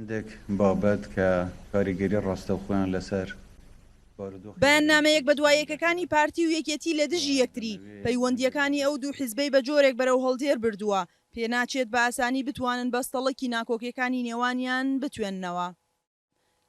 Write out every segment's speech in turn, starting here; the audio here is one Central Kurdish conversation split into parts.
عندێک بابەت کە کاریگەری ڕاستەوخۆیان لەسەر بەیاننامەیەک بە دوایەکەکانی پارتی و یەکێتی لە دژی یەکتری پەیوەندیەکانی ئەو دوو حیزبەی بە جۆرێک بەرەو هەڵدێر بردووە پێناچێت بە ئاسانی بتوانن بەستەڵەکی ناکۆکیەکانی نێوانیان بتوێننەوە.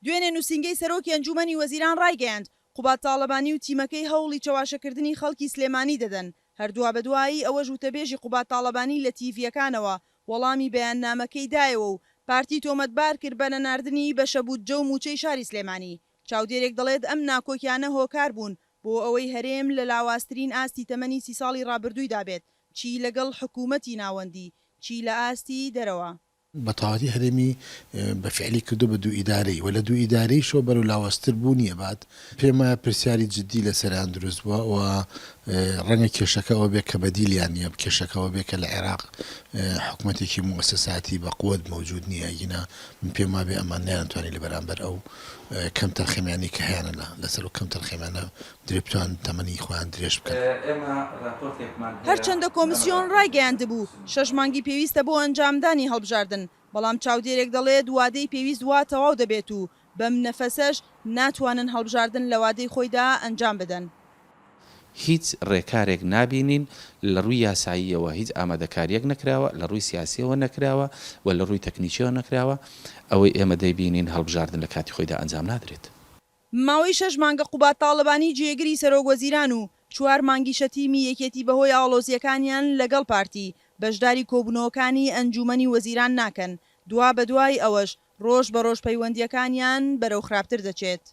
دوێنێ نووسینگەی سەرۆکی ئەنجومەنی وەزیران ڕایگەیاند قوبات تاڵەبانی و تیمەکەی هەوڵی چەواشەکردنی خەڵکی سلێمانی دەدەن، هەردووە بەدوایی ئەوەش وتەبێژی قوبات تاڵەبانی لە تیڤیەکانەوە وەڵامی بەیاننامەکەی دایەوە و پارتی تۆمەتبار کرد بە نەناردنی بەشەبوت جە و موچەی شاری سلێمانی. چاودێرێک دەڵێت ئەم ناکۆکیانە هۆکار بوون بۆ ئەوەی هەرێم لە لاواسترین ئاستی تەمەنی 30 ساڵی ڕابردووی دابێت، چی لەگەڵ حکوومەتی ناوەندی، چی لە ئاستی دەرەوە. بەتەواتی هەرێمی بەفعلی کردو بە دوو ئیدارەی و لە دوو ئیدارەی شۆ بەرەو لاوەستر بوونیە بعد پێم وایە پرسیاری جددی لەسەریان دروست بووە و ڕەنگە کێشەکەەوە بێ کە بەدیلیان نییە کێشەکەەوە بێ کە لە عێراق حکوومەتێکی موسساتی بە قوت موجود نییە گینە من پێم وابێ ئەمان نیانتوانی لە بەرامبەر ئەو کەم تەرخەمانی کە هیانەنا لەسەر و کەم تەرخەمانە درێبتوان تەمەنی خۆیان درێژ بکەن. هەرچەندە کۆمیسیۆن ڕایگەیاند بوو 6 مانگی پێویستە بۆ ئەنجامدانی هەڵبژاردن، بەڵام چاودێرێک دەڵێت وادەی پێویست وا تەواو دەبێت و بەم نەفەسەش ناتوانن هەڵبژاردن لە وادەی خۆیدا ئەنجام بدەن. هیچ ڕێکارێک نابینین لە ڕووی یاساییەوە، هیچ ئامادەکاریەک نەکراوە، لە ڕووی سیاسیەوە نەکراوە و لە ڕووی تەکنیکیەوە نەکراوە، ئەوەی ئێمە دەیبینین هەڵبژاردن لە کاتی خۆیدا ئەنجام نادرێت. ماوەی 6 مانگە قوبات تاڵەبانی جێگری سەرۆکوەزیران و 4 مانگی شەتیمی یەکێتی بەهۆی ئاڵۆزیەکانیان لەگەڵ پارتی بەشداری کۆبوونەوەکانی ئەنجومەنی وەزیران ناکەن، دوا بە دوای ئەوەش ڕۆژ بە ڕۆژ پەیوەندیەکانیان بەرەو خراپتر دەچێت.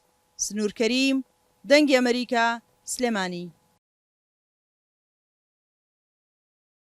سنوور کەریم، دەنگی ئەمریکا، سلێمانی.